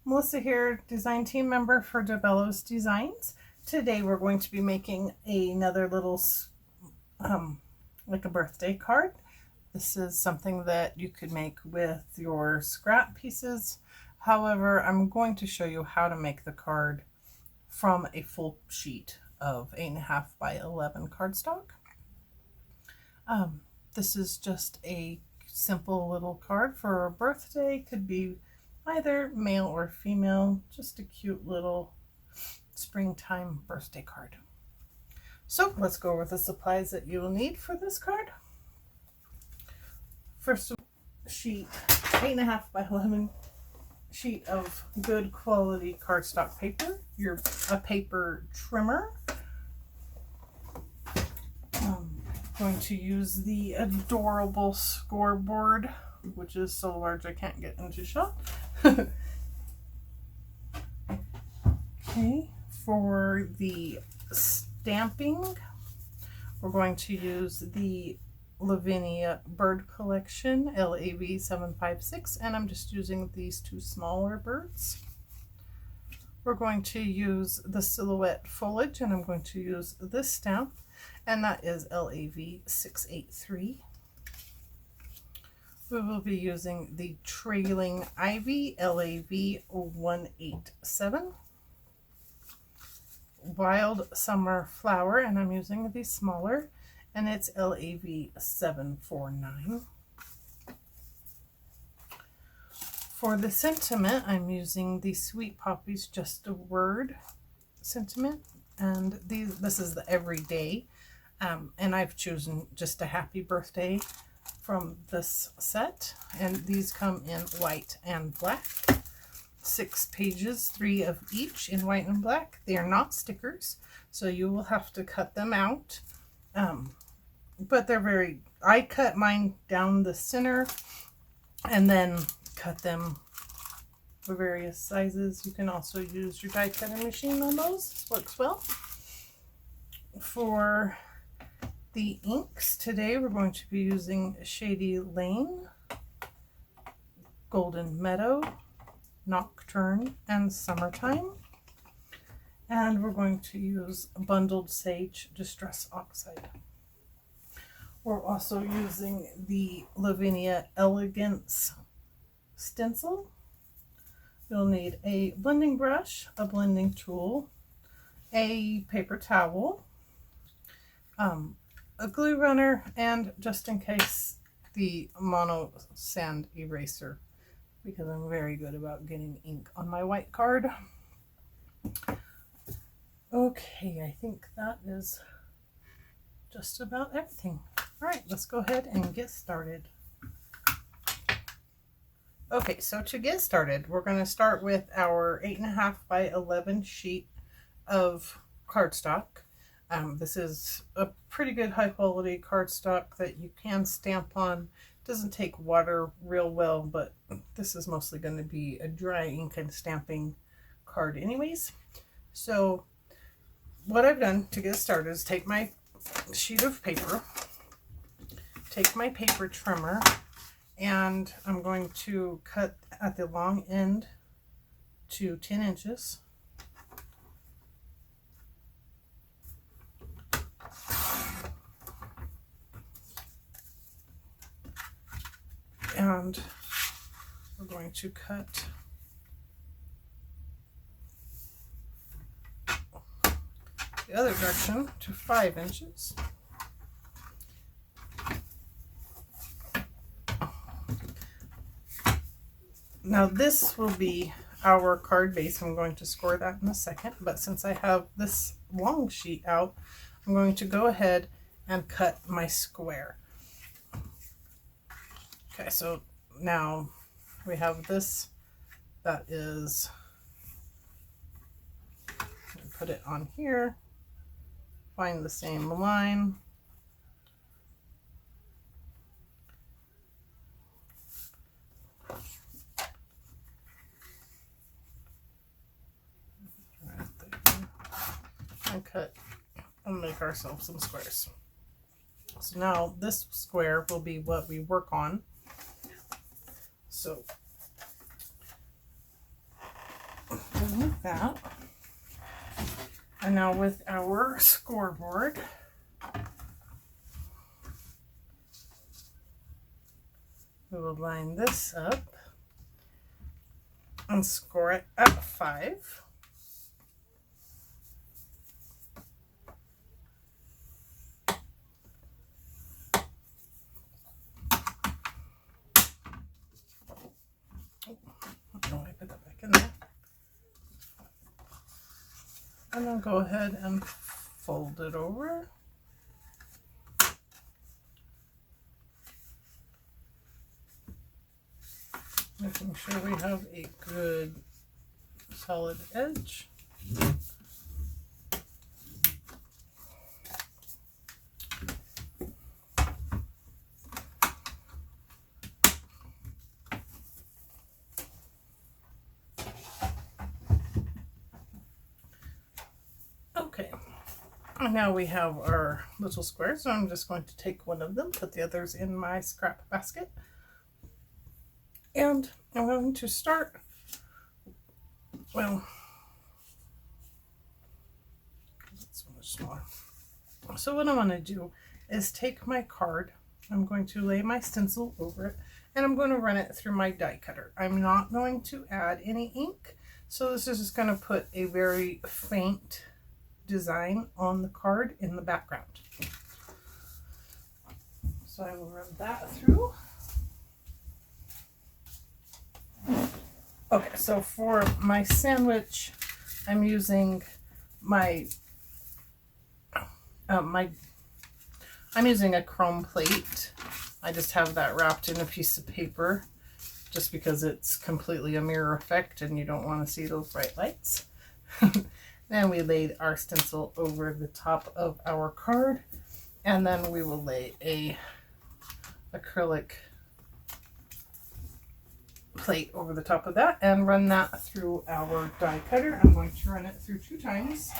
Melissa here, design team member for Bello's Designs. Today we're going to be making another little like a birthday card. This is something that you could make with your scrap pieces. However, I'm going to show you how to make the card from a full sheet of 8.5 by 11 cardstock. This is just a simple little card for a birthday. Could be either male or female, just a cute little springtime birthday card. So let's go over the supplies that you will need for this card. First, sheet 8.5 by 11 sheet of good quality cardstock paper, a paper trimmer. Going to use the adorable Scoreboard, which is so large I can't get into shot. Okay, for the stamping, we're going to use the Lavinia Bird Collection LAV 756, and I'm just using these two smaller birds. We're going to use the Silhouette Foliage, and I'm going to use this stamp, and that is LAV 683. We will be using the Trailing Ivy LAV 187. Wild Summer Flower, and I'm using the smaller, and it's LAV 749. For the sentiment, I'm using the Sweet Poppies Just a Word sentiment, and this is the everyday, and I've chosen just a happy birthday from this set, and these come in white and black. 6 pages, 3 of each in white and black. They are not stickers, so you will have to cut them out, but they're I cut mine down the center and then cut them for various sizes. You can also use your die cutting machine on those. This works well. For the inks today, we're going to be using Shady Lane, Golden Meadow, Nocturne, and Summertime. And we're going to use Bundled Sage Distress Oxide. We're also using the Lavinia Elegance Stencil. You'll need a blending brush, a blending tool, a paper towel, a glue runner, and just in case, the mono sand eraser, because I'm very good about getting ink on my white card. Okay, I think that is just about everything. All right, let's go ahead and get started. Okay, so to get started, we're going to start with our 8.5 by 11 sheet of cardstock. This is a pretty good high quality cardstock that you can stamp on. It doesn't take water real well, but this is mostly going to be a dry ink and stamping card anyways. So what I've done to get started is take my sheet of paper, take my paper trimmer, and I'm going to cut at the long end to 10 inches. And we're going to cut the other direction to 5 inches. Now this will be our card base. I'm going to score that in a second, but since I have this long sheet out, I'm going to go ahead and cut my square. Okay, so now we have this that is, put it on here, find the same line, and cut and make ourselves some squares. So now this square will be what we work on. So like that. And now with our scoreboard, we will line this up and score it at 5. Oh, I put that back in there. And then go ahead and fold it over. Making sure we have a good solid edge. Okay, and now we have our little squares, so I'm just going to take one of them, put the others in my scrap basket. And I'm going to start, well, it's so much smaller. So what I want to do is take my card, I'm going to lay my stencil over it, and I'm going to run it through my die cutter. I'm not going to add any ink, so this is just going to put a very faint design on the card in the background. So I will run that through. Okay, so for my sandwich, I'm using my I'm using a chrome plate. I just have that wrapped in a piece of paper just because it's completely a mirror effect and you don't want to see those bright lights. Then we laid our stencil over the top of our card, and then we will lay a acrylic plate over the top of that and run that through our die cutter. I'm going to run it through 2 times.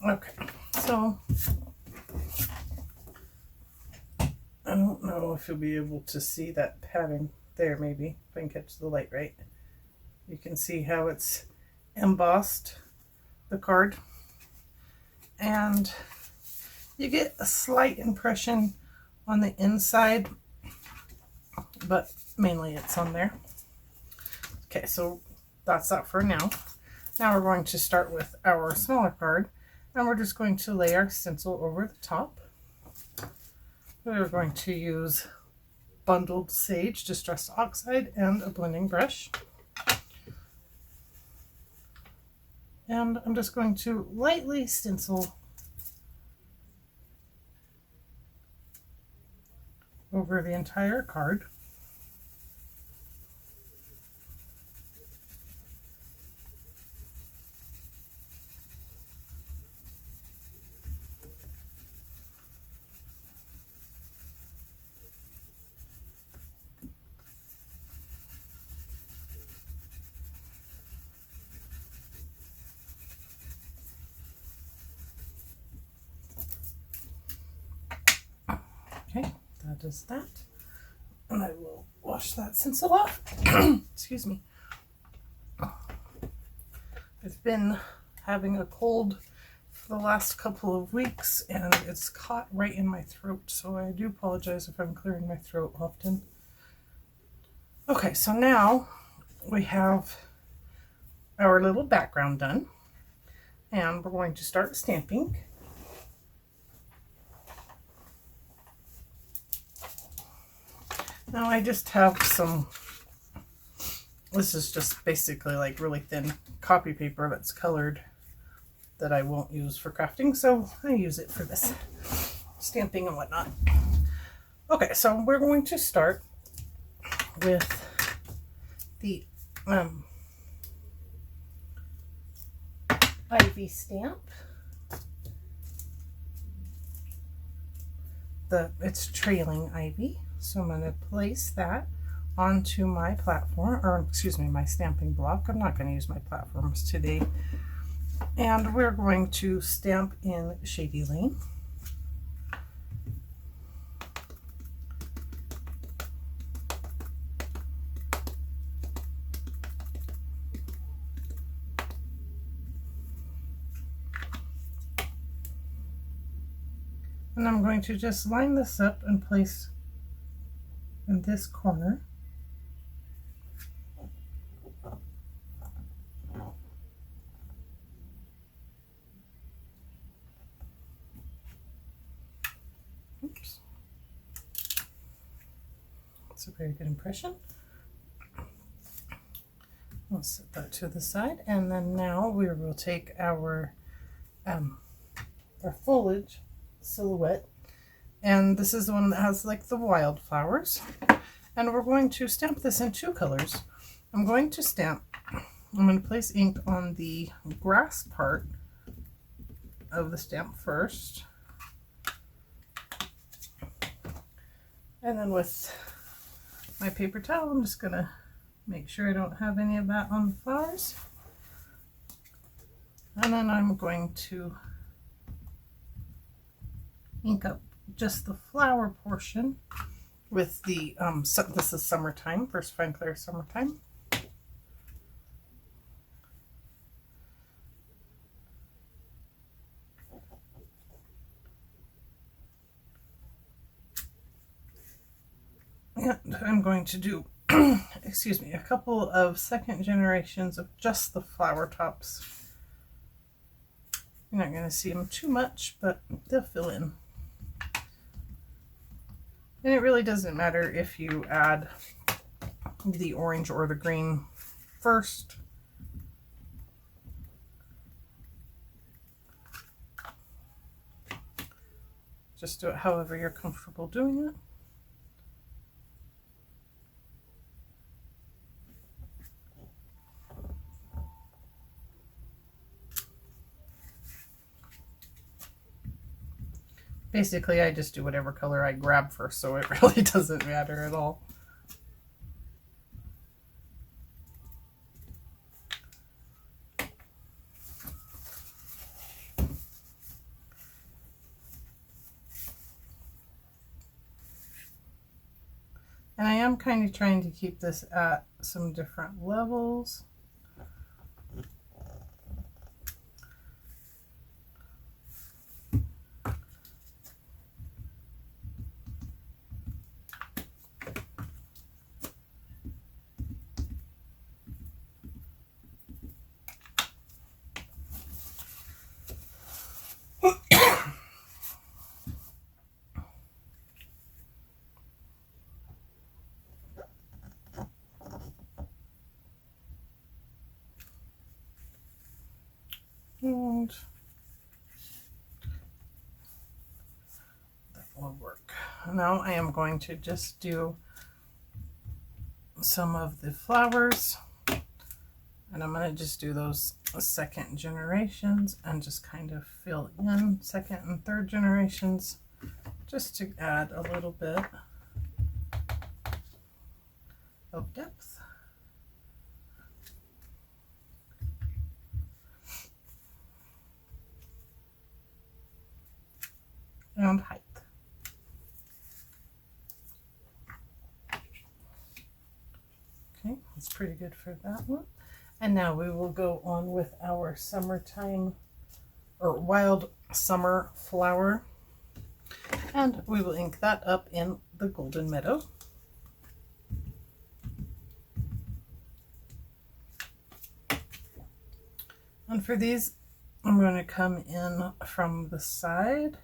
Okay, so I don't know if you'll be able to see that pattern there, maybe, if I can catch the light right. You can see how it's embossed, the card, and you get a slight impression on the inside, but mainly it's on there. Okay, so that's that for now. Now we're going to start with our smaller card, and we're just going to lay our stencil over the top. We're going to use Bundled Sage Distress Oxide and a blending brush. And I'm just going to lightly stencil over the entire card. Okay, that is that. And I will wash that stencil off. Excuse me. I've been having a cold for the last couple of weeks and it's caught right in my throat, so I do apologize if I'm clearing my throat often. Okay, so now we have our little background done, and we're going to start stamping. Now I just have some, this is just basically like really thin copy paper that's colored that I won't use for crafting, so I use it for this stamping and whatnot. Okay, so we're going to start with the Ivy stamp. it's trailing ivy. So I'm going to place that onto my platform, or excuse me, my stamping block. I'm not going to use my platforms today. And we're going to stamp in Shady Lane. And I'm going to just line this up and place in this corner. Oops. That's a very good impression. We'll set that to the side, and then now we will take our foliage silhouette, and this is the one that has like the wildflowers, and we're going to stamp this in two colors. I'm going to place ink on the grass part of the stamp first, and then with my paper towel I'm just gonna make sure I don't have any of that on the flowers, and then I'm going to ink up just the flower portion with the this is Summertime, VersaFine Clair Summertime. And I'm going to do excuse me, a couple of second generations of just the flower tops. You're not going to see them too much, but they'll fill in. And it really doesn't matter if you add the orange or the green first. Just do it however you're comfortable doing it. Basically, I just do whatever color I grab first, so it really doesn't matter at all. And I am kind of trying to keep this at some different levels. And that will work. Now I am going to just do some of the flowers, and I'm going to just do those second generations and just kind of fill in second and third generations just to add a little bit of depth. And height. Okay, that's pretty good for that one. And now we will go on with our Summertime or Wild Summer Flower, and we will ink that up in the Golden Meadow. And for these, I'm going to come in from the side.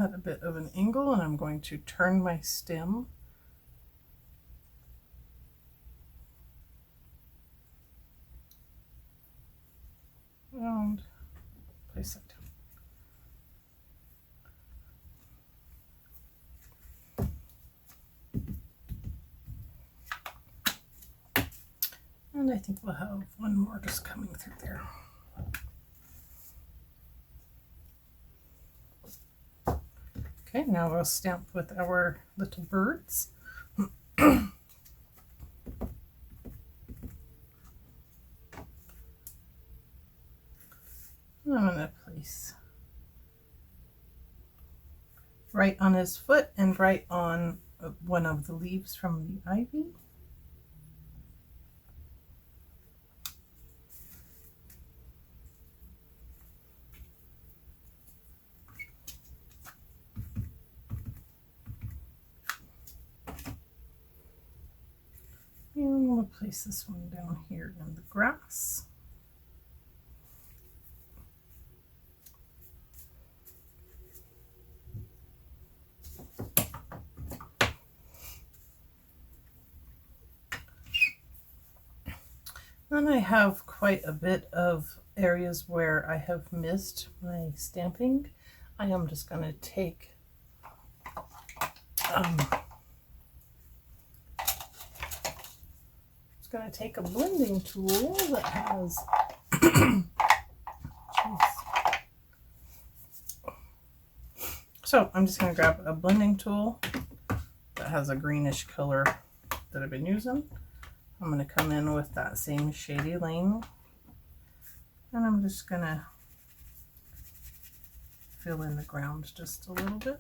At a bit of an angle, and I'm going to turn my stem and place it down. And And I think we'll have one more just coming through there. Okay, now we'll stamp with our little birds. I'm going to place right on his foot and right on one of the leaves from the ivy. And we'll place this one down here in the grass. Then I have quite a bit of areas where I have missed my stamping. I am just going to take a blending tool that has so I'm just going to grab a blending tool that has a greenish color that I've been using. I'm going to come in with that same Shady lane, and I'm just going to fill in the ground just a little bit.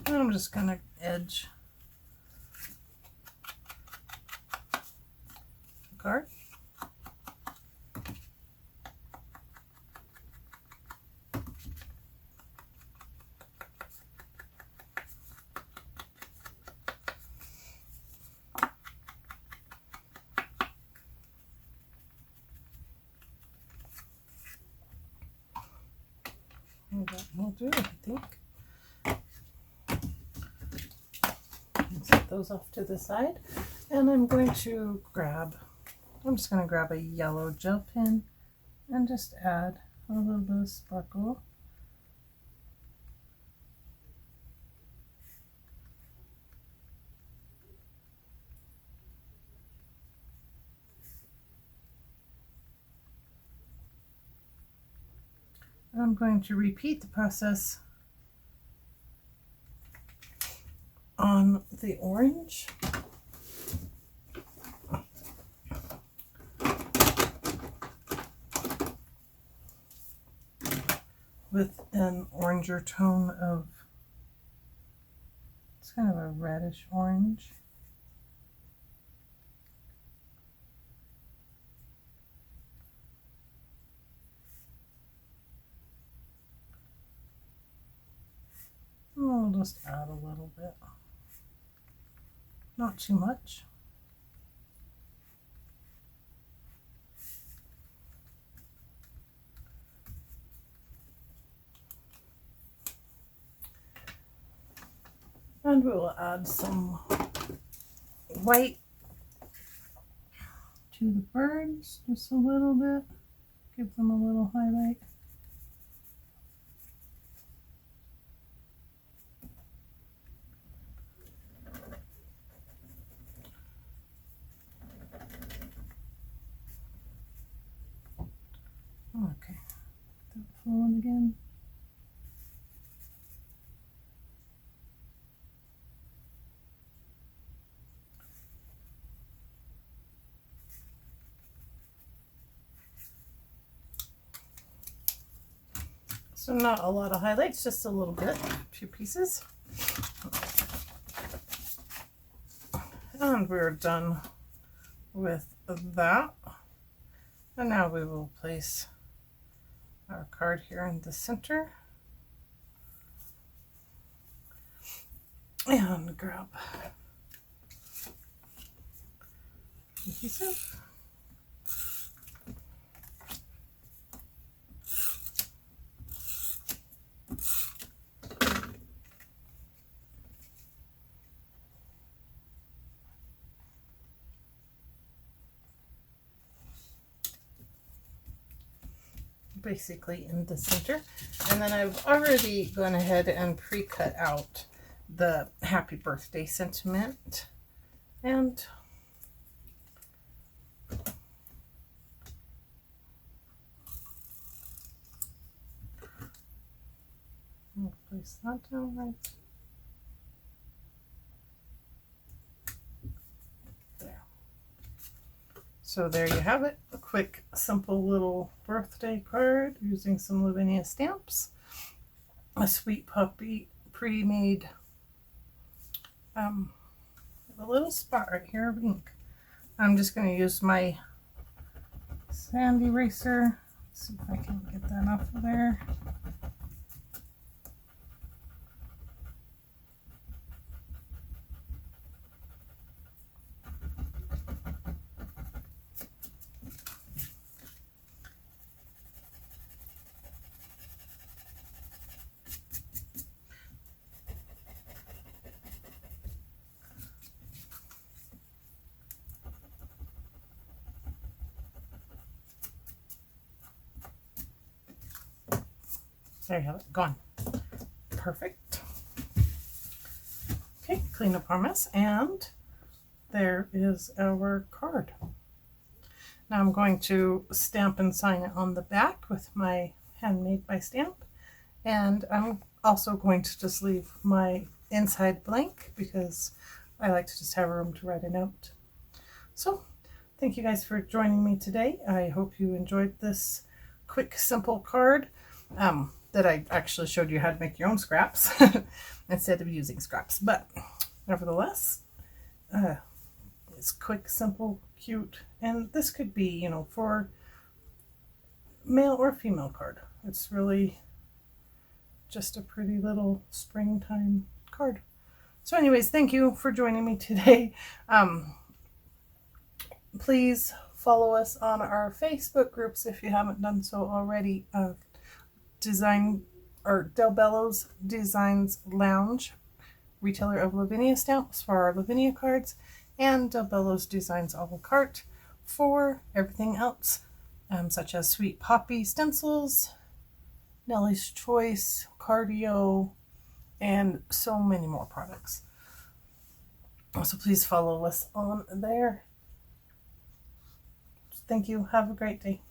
And I'm just going to edge the card. And that will do, I think. Set those off to the side, and I'm just going to grab a yellow gel pen and just add a little bit of sparkle. And I'm going to repeat the process on the orange. With an oranger tone of, it's kind of a reddish orange. I'll just add a little bit. Not too much. And we'll add some white to the birds, just a little bit. Give them a little highlight. Okay, that full one again. So not a lot of highlights, just a little bit, 2 pieces. And we're done with that. And now we will place our card here in the center. And grab adhesive. basically in the center. And then I've already gone ahead and pre-cut out the happy birthday sentiment. And I'll place that down right there. So there you have it, a quick, simple little birthday card using some Lavinia stamps, a Sweet Puppy pre-made, a little spot right here of ink. I'm just going to use my sand eraser. Let's see if I can get that off of there. There you have it, gone. Perfect. Okay, clean up our mess, and there is our card. Now I'm going to stamp and sign it on the back with my Handmade by Stamp, and I'm also going to just leave my inside blank because I like to just have room to write a note. So thank you guys for joining me today. I hope you enjoyed this quick, simple card. That I actually showed you how to make your own scraps instead of using scraps. But nevertheless, it's quick, simple, cute. And this could be, you know, for male or female card. It's really just a pretty little springtime card. So anyways, thank you for joining me today. Please follow us on our Facebook groups if you haven't done so already. Design or Del Bello's Designs Lounge, retailer of Lavinia stamps for our Lavinia cards, and Del Bello's Designs a la carte for everything else, such as Sweet Poppy stencils, Nellie's Choice, Cardio, and so many more products. So please follow us on there. Thank you. Have a great day.